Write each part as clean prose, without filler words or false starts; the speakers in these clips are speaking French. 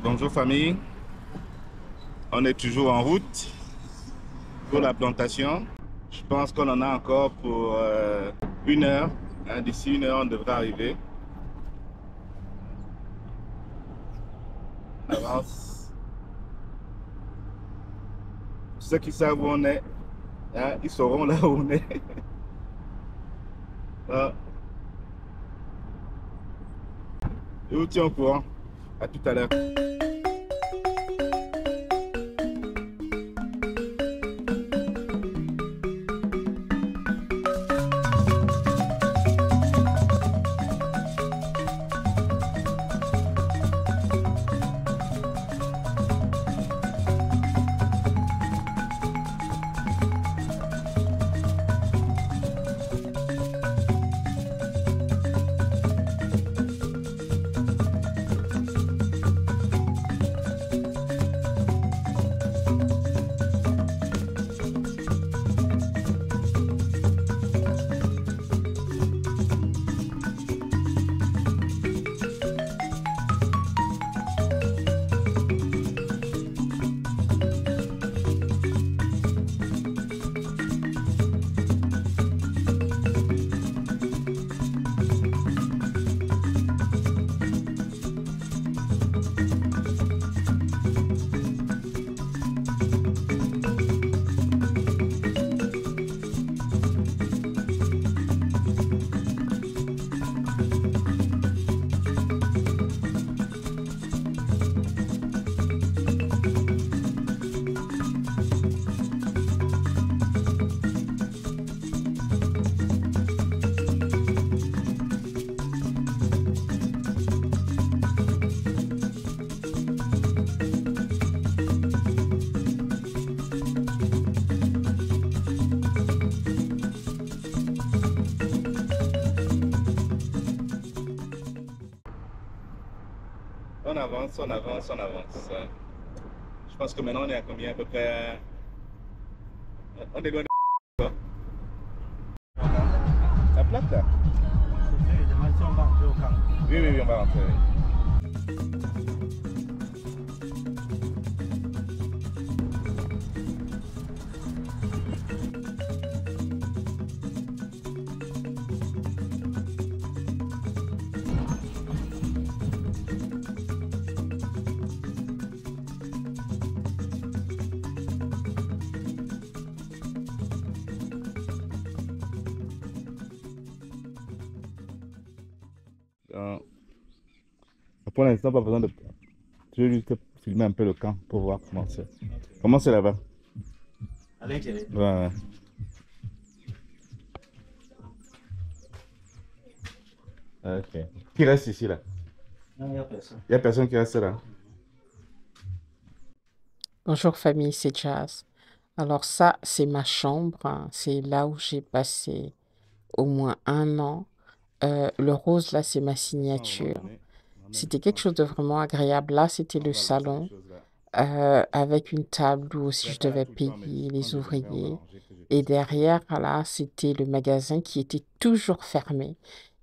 Bonjour famille, on est toujours en route pour la plantation. Je pense qu'on en a encore pour 1 heure. D'ici 1 heure, on devrait arriver. On avance. Ceux qui savent où on est, ils sauront là où on est. Ah, je vous tiens au courant. À tout à l'heure. On avance, on avance, on avance. Je pense que maintenant on est à combien à peu près? On est loin de quoi? La plate là? Oui, oui, oui, on va rentrer. Euh, pour l'instant, pas besoin de. Je vais juste filmer un peu le camp pour voir comment c'est. Comment c'est là-bas? À l'intérieur. Ouais, ouais. Ok. Qui reste ici là? Non, il n'y a personne. Il n'y a personne qui reste là. Bonjour famille, c'est Jazz. Alors ça, c'est ma chambre, hein. C'est là où j'ai passé au moins 1 an. Le rose, là, c'est ma Ça, à un moment signature. donné, on a C'était dit quelque chose de vraiment agréable. Là, c'était on le va lancer ces salon, choses-là. avec une table où aussi C'est je pas là devais tout le temps, mais payer quand les je viendrai, on va ouvriers. arranger que je Et puisse rester là. derrière, là, c'était le magasin qui était toujours fermé.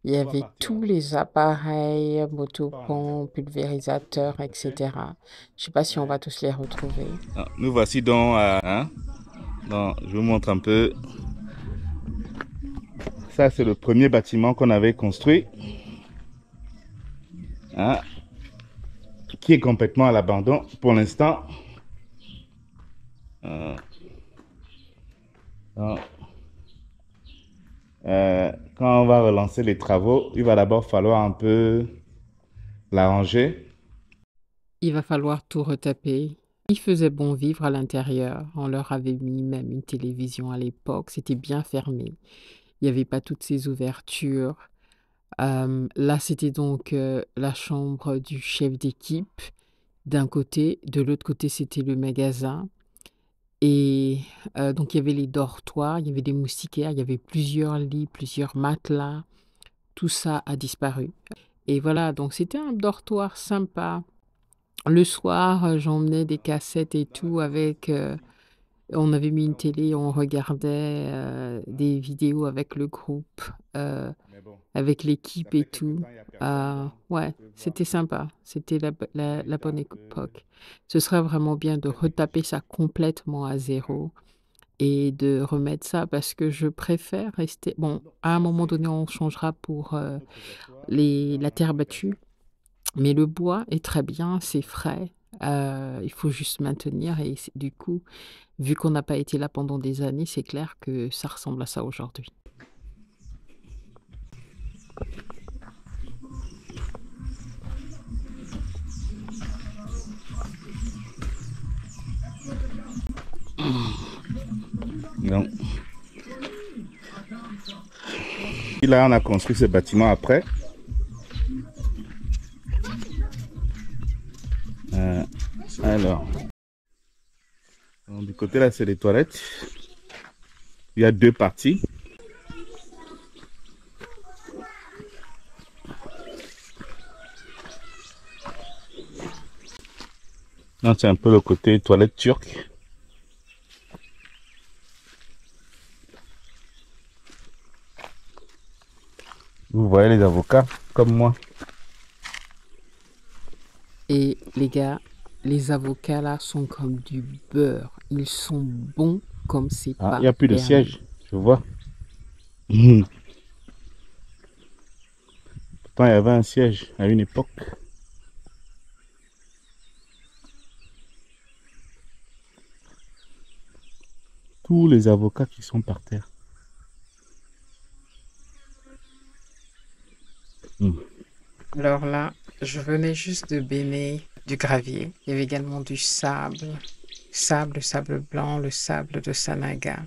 Il y On va avait partir tous là. les appareils, On part en arrière. motopompes, pulvérisateurs, Ok? etc. Je sais pas si on Ouais. va tous les retrouver. Ah, nous voici donc à. Donc, je vous montre un peu. Ça, c'est le premier bâtiment qu'on avait construit, hein, qui est complètement à l'abandon pour l'instant. Euh, donc, quand on va relancer les travaux, il va d'abord falloir un peu l'arranger. Il va falloir tout retaper. Il faisait bon vivre à l'intérieur. On leur avait mis même une télévision à l'époque. C'était bien fermé. Il n'y avait pas toutes ces ouvertures. Là, c'était donc la chambre du chef d'équipe d'un côté. De l'autre côté, c'était le magasin. Et donc, il y avait les dortoirs, il y avait des moustiquaires, il y avait plusieurs lits, plusieurs matelas. Tout ça a disparu. Et voilà, donc c'était un dortoir sympa. Le soir, j'emmenais des cassettes et tout avec On avait mis une télé, on regardait des vidéos avec le groupe, Mais bon, avec ça l'équipe et fait quelque tout. temps, il n'y a personne, donc Ouais, on peut voir c'était sympa. C'était la l'état bonne un peu époque. Ce serait vraiment bien de retaper primitif. ça complètement à Hein. zéro et de remettre ça parce que je préfère rester. Bon, Donc, à un ça, moment c'est donné, on changera pour notre répertoire la dans terre l'application. battue, mais le bois est très bien, c'est frais. Il faut juste maintenir et du coup, vu qu'on n'a pas été là pendant des années, c'est clair que ça ressemble à ça aujourd'hui. Donc, et là, on a construit ce bâtiment après. Euh, alors, donc, du côté là, c'est les toilettes. Il y a deux parties. Là, c'est un peu le côté toilette turque. Vous voyez les avocats, comme moi. Et les gars, les avocats là sont comme du beurre. Ils sont bons comme c'est Ah, il pas n'y a plus de permis. siège, je vois. Pourtant, il y avait un siège à une époque. Tous les avocats qui sont par terre. Hmm. Alors là, je venais juste de baigner du gravier. Il y avait également du sable, sable blanc, le sable de Sanaga.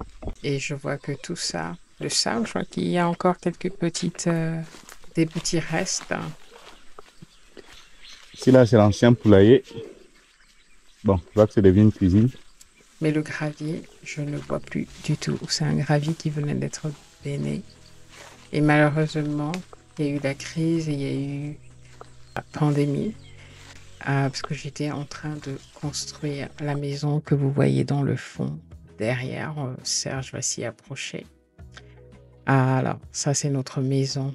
Et je vois que tout ça, le sable, je vois qu'il y a encore quelques des petits restes, hein. Ici, là, c'est l'ancien poulailler. Bon, je vois que c'est devenu une cuisine. Mais le gravier, je ne le vois plus du tout. C'est un gravier qui venait d'être bainé. Et malheureusement, il y a eu la crise et il y a eu la pandémie. Parce que j'étais en train de construire la maison que vous voyez dans le fond, derrière. Serge va s'y approcher. Alors, ça, c'est notre maison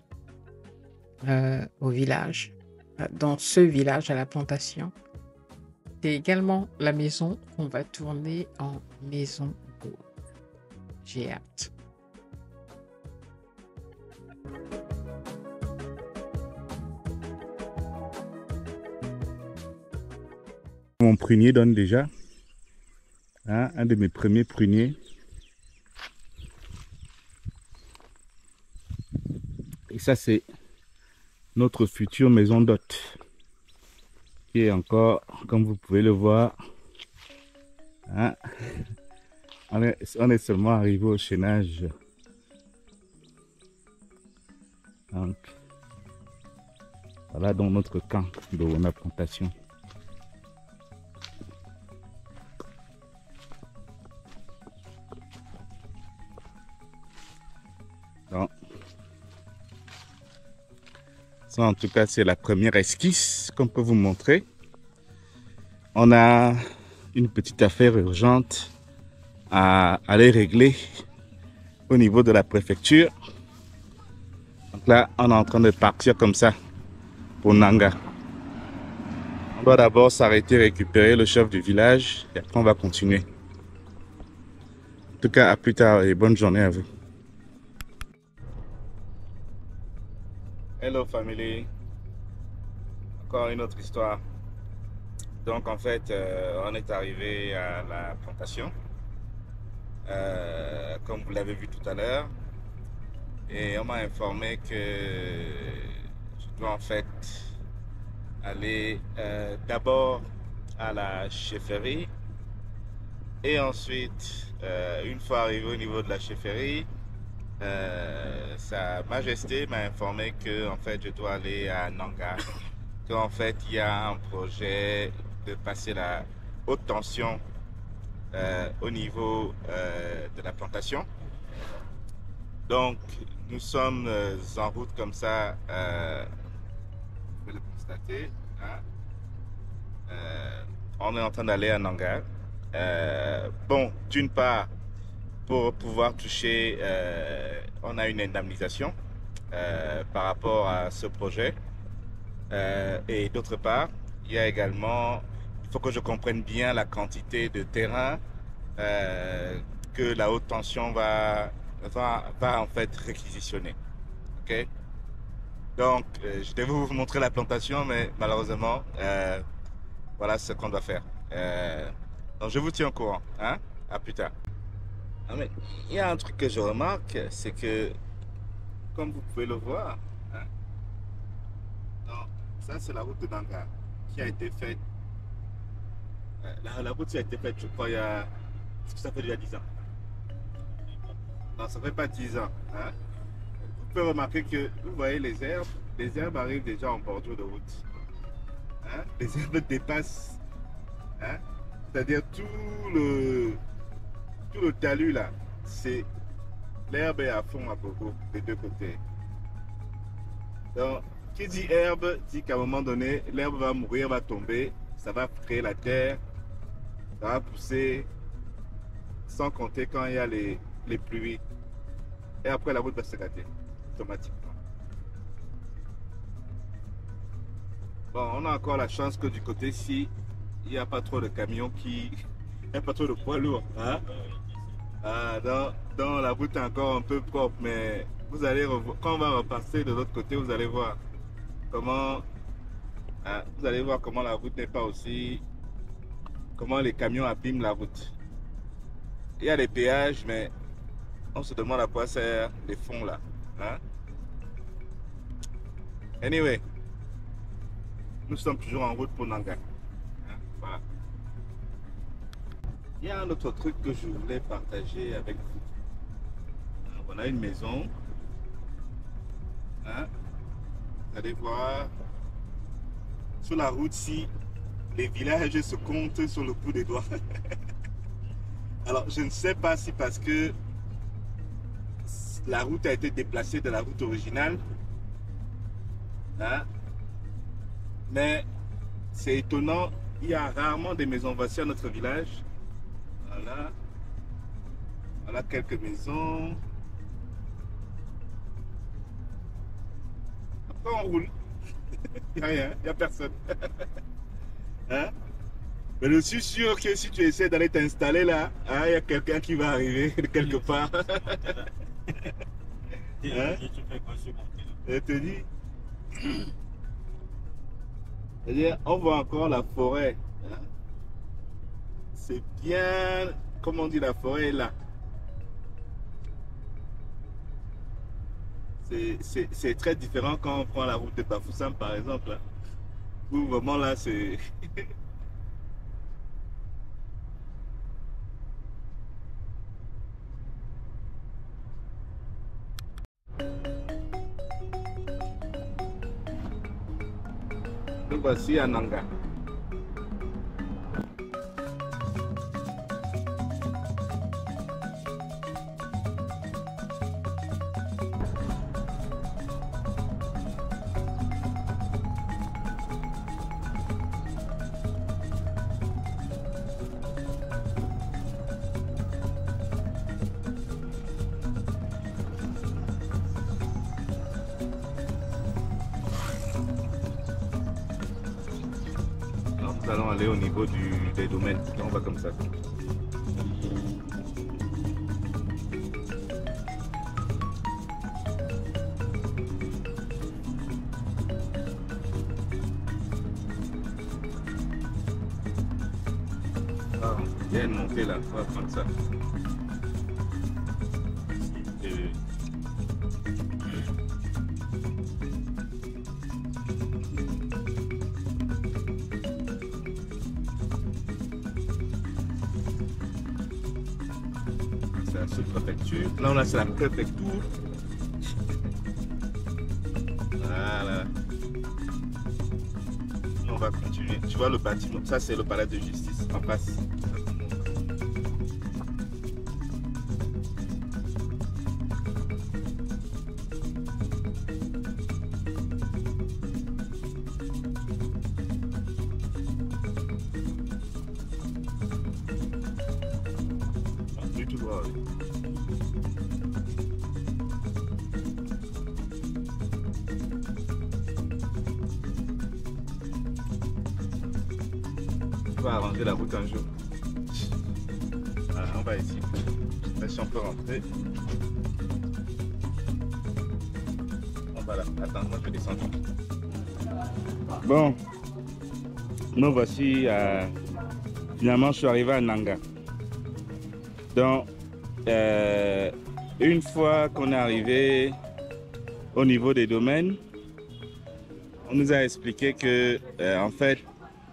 au village. Dans ce village, à la plantation. C'est également la maison qu'on va tourner en maison d'eau. J'ai hâte. Mon prunier donne déjà. Hein, un de mes premiers pruniers. Et ça, c'est notre future maison d'hôte. Qui est encore, comme vous pouvez le voir, hein, on est seulement arrivé au chaînage. Donc, voilà donc notre camp de la plantation. Donc, ça, en tout cas, c'est la première esquisse qu'on peut vous montrer. On a une petite affaire urgente à aller régler au niveau de la préfecture. Donc là, on est en train de partir comme ça pour Nanga. On doit d'abord s'arrêter, récupérer le chef du village et après on va continuer. En tout cas, à plus tard et bonne journée à vous. Hello family, encore une autre histoire. Donc en fait, on est arrivé à la plantation, comme vous l'avez vu tout à l'heure. Et on m'a informé que je dois en fait aller d'abord à la chefferie et ensuite, une fois arrivé au niveau de la chefferie, Sa Majesté m'a informé que en fait je dois aller à Nanga, qu'en fait il y a un projet de passer la haute tension au niveau de la plantation. Donc, nous sommes en route comme ça, vous pouvez le constater. Hein. On est en train d'aller à Nanga. Bon, d'une part, pour pouvoir toucher, on a une indemnisation par rapport à ce projet. Et d'autre part, il y a également, il faut que je comprenne bien la quantité de terrain que la haute tension va en fait réquisitionner. OK? Donc, je devais vous montrer la plantation, mais malheureusement, voilà ce qu'on doit faire. Donc, je vous tiens au courant. Hein? À plus tard. Ah, mais il y a un truc que je remarque, c'est que, comme vous pouvez le voir, hein, non, ça c'est la route de Dangar qui a été faite. La route qui a été faite, je crois, ça fait déjà 10 ans. Non, ça fait pas 10 ans. Hein. Vous pouvez remarquer que, vous voyez les herbes arrivent déjà en bordure de route. Hein. Les herbes dépassent. Hein. C'est-à-dire tout le talus là, c'est l'herbe est à fond à gogo des deux côtés. Donc, qui dit herbe dit qu'à un moment donné, l'herbe va mourir, va tomber, ça va créer la terre, ça va pousser, sans compter quand il y a les pluies. Et après, la route va se gâter automatiquement. Bon, on a encore la chance que du côté-ci, il n'y a pas trop de camions il n'y a pas trop de poids lourds. Hein? Ah, dans la route est encore un peu propre, mais vous allez revoir, quand on va repasser de l'autre côté, vous allez voir comment, hein, vous allez voir comment la route n'est pas aussi, comment les camions abîment la route. Il y a des péages, mais on se demande à quoi servent les fonds là. Hein? Anyway, nous sommes toujours en route pour Nanga. Hein? Voilà. Il y a un autre truc que je voulais partager avec vous. On a une maison. Hein? Vous allez voir, sur la route, si les villages se comptent sur le bout des doigts. Alors, je ne sais pas si parce que la route a été déplacée de la route originale. Hein? Mais c'est étonnant, il y a rarement des maisons voici à notre village. Voilà. Voilà quelques maisons. Après on roule. Il n'y a rien, il n'y a personne. Hein? Mais je suis sûr que si tu essaies d'aller t'installer là, hein, il y a quelqu'un qui va arriver de quelque part. Hein? Je te dis. C'est-à-dire, on voit encore la forêt. Hein? C'est bien, comme on dit, la forêt est là. C'est très différent quand on prend la route de Bafoussam, par exemple. Hein? Où vraiment là, c'est... Nous voici à Nanga. Nous allons aller au niveau des domaines. Et on va comme ça. Ah, il y a une montée là, on va prendre ça. C'est la sous-préfecture. Là, on a c'est la préfecture. Voilà. On va continuer. Tu vois le bâtiment, ça c'est le palais de justice en face. voir. On va arranger la route un jour. Voilà, on va ici. Là, si on peut rentrer. On va là. Attends, moi je vais descendre. Bon, nous voici finalement, je suis arrivé à Nanga. Donc, une fois qu'on est arrivé au niveau des domaines, on nous a expliqué que, en fait,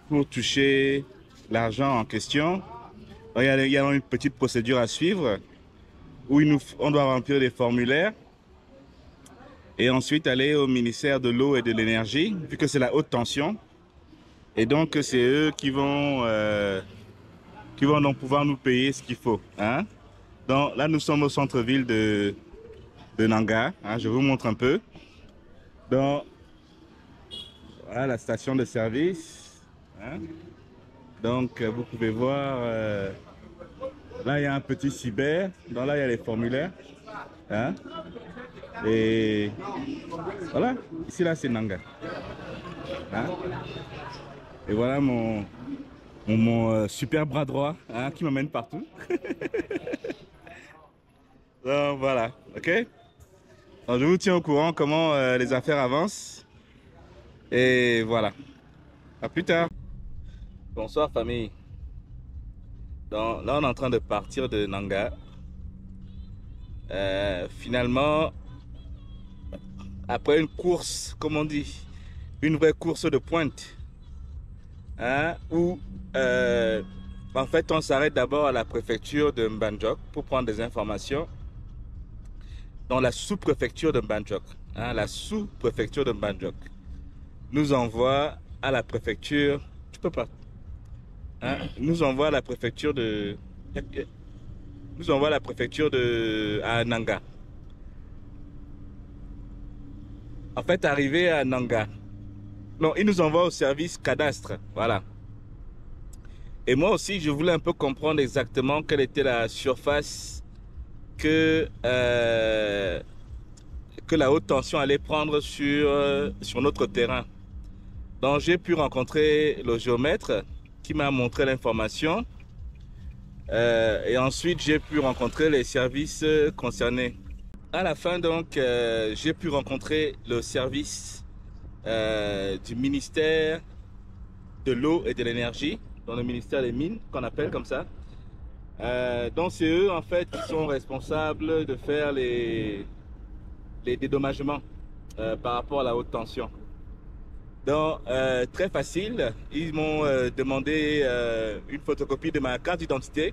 pour toucher l'argent en question, il y a une petite procédure à suivre où on doit remplir des formulaires et ensuite aller au ministère de l'eau et de l'énergie, vu que c'est la haute tension. Et donc, c'est eux qui vont donc pouvoir nous payer ce qu'il faut. Hein? Donc là, nous sommes au centre-ville de Nanga. Hein? Je vous montre un peu. Donc, voilà la station de service. Hein? Donc, vous pouvez voir, là, il y a un petit cyber. Donc là, il y a les formulaires. Hein? Et voilà, ici, là, c'est Nanga. Hein? Et voilà mon super bras droit, hein, qui m'amène partout. Donc voilà, ok? Donc, je vous tiens au courant comment les affaires avancent. Et voilà. À plus tard. Bonsoir famille. Donc là on est en train de partir de Nanga. Finalement, après une course, comme on dit, une vraie course de pointe. Hein, où en fait on s'arrête d'abord à la préfecture de Mbanjok pour prendre des informations dans la sous-préfecture de Mbanjok. Hein, la sous-préfecture de Mbanjok nous envoie à la préfecture, tu peux pas, hein, nous envoie à la préfecture de à Nanga. En fait, arrivé à Nanga, non, il nous envoie au service cadastre, voilà. Et moi aussi, je voulais un peu comprendre exactement quelle était la surface que la haute tension allait prendre sur notre terrain. Donc, j'ai pu rencontrer le géomètre qui m'a montré l'information. Et ensuite, j'ai pu rencontrer les services concernés. À la fin, donc, j'ai pu rencontrer le service du ministère de l'eau et de l'énergie, dans le ministère des mines, qu'on appelle comme ça. Donc c'est eux en fait qui sont responsables de faire les dédommagements par rapport à la haute tension. Donc très facile, ils m'ont demandé une photocopie de ma carte d'identité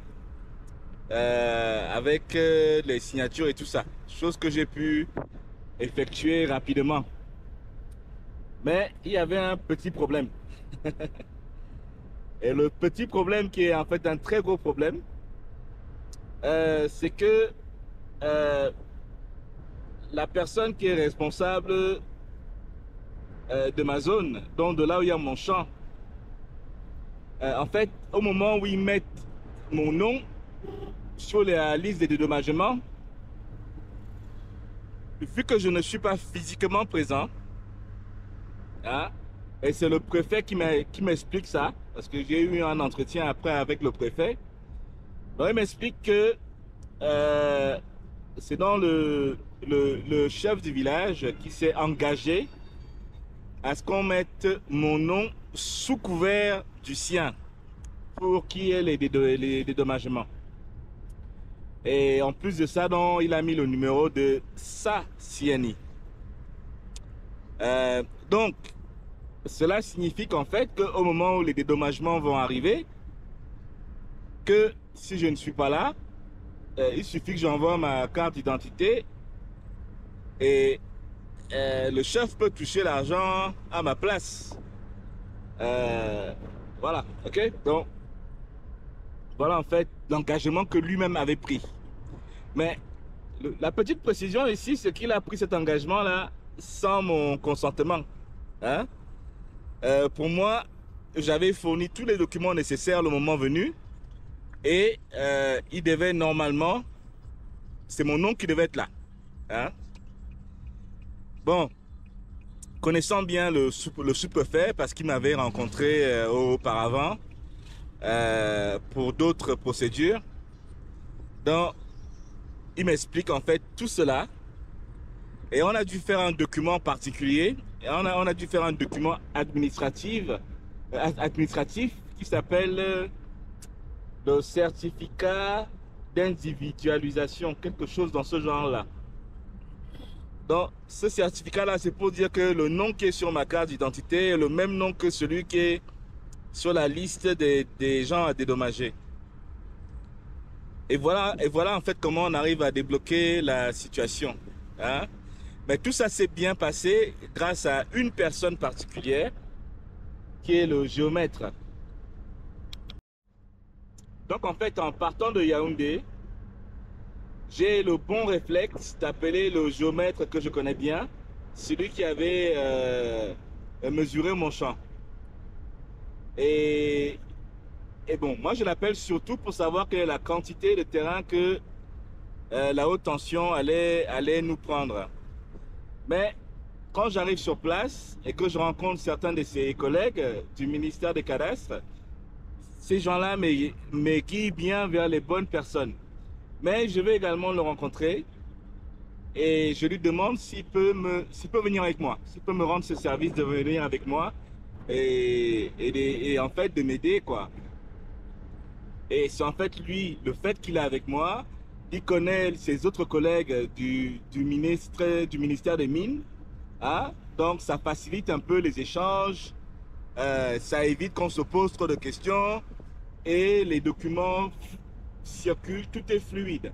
avec les signatures et tout ça, chose que j'ai pu effectuer rapidement. Mais il y avait un petit problème. Et le petit problème qui est en fait un très gros problème, c'est que la personne qui est responsable de ma zone, donc de là où il y a mon champ, en fait, au moment où ils mettent mon nom sur la liste des dédommagements, vu que je ne suis pas physiquement présent, hein, et c'est le préfet qui m'explique ça, parce que j'ai eu un entretien après avec le préfet. Donc il m'explique que c'est dans le chef du village qui s'est engagé à ce qu'on mette mon nom sous couvert du sien pour qu'il y ait les dédommagements. Et en plus de ça, donc, il a mis le numéro de sa CNI. Donc, cela signifie qu'en fait, qu'au moment où les dédommagements vont arriver, que si je ne suis pas là, il suffit que j'envoie ma carte d'identité et le chef peut toucher l'argent à ma place. Voilà, ok? Donc, voilà en fait l'engagement que lui-même avait pris. Mais la petite précision ici, c'est qu'il a pris cet engagement-là sans mon consentement. Hein? Pour moi, j'avais fourni tous les documents nécessaires le moment venu et il devait normalement c'est mon nom qui devait être là. Hein? Bon, connaissant bien le sous-préfet, parce qu'il m'avait rencontré auparavant pour d'autres procédures, donc il m'explique en fait tout cela. Et on a dû faire un document particulier, et on a dû faire un document administratif qui s'appelle le certificat d'individualisation, quelque chose dans ce genre-là. Donc, ce certificat-là, c'est pour dire que le nom qui est sur ma carte d'identité est le même nom que celui qui est sur la liste des gens à dédommager. Et voilà en fait comment on arrive à débloquer la situation. Hein? Mais tout ça s'est bien passé grâce à une personne particulière qui est le géomètre. Donc en fait, en partant de Yaoundé, j'ai le bon réflexe d'appeler le géomètre que je connais bien, celui qui avait mesuré mon champ. Et bon, moi je l'appelle surtout pour savoir quelle est la quantité de terrain que la haute tension allait nous prendre. Mais quand j'arrive sur place et que je rencontre certains de ses collègues du ministère des Cadastres, ces gens-là me guident bien vers les bonnes personnes. Mais je vais également le rencontrer et je lui demande s'il peut venir avec moi, s'il peut me rendre ce service de venir avec moi et en fait de m'aider, quoi. Et c'est en fait lui, le fait qu'il est avec moi, il connaît ses autres collègues du ministère des Mines. Hein? Donc ça facilite un peu les échanges, ça évite qu'on se pose trop de questions et les documents circulent, tout est fluide.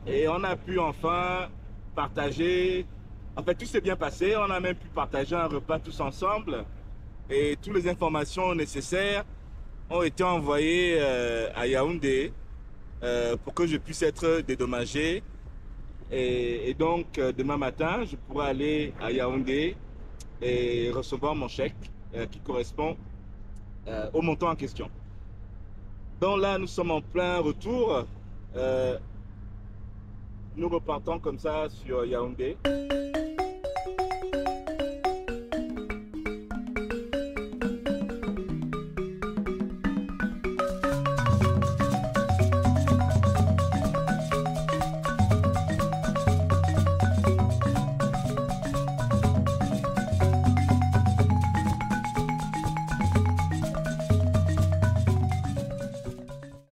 Et on a pu enfin partager, en fait tout s'est bien passé, on a même pu partager un repas tous ensemble et toutes les informations nécessaires ont été envoyées à Yaoundé pour que je puisse être dédommagé. Et donc, demain matin, je pourrai aller à Yaoundé et recevoir mon chèque qui correspond au montant en question. Donc là, nous sommes en plein retour. Nous repartons comme ça sur Yaoundé.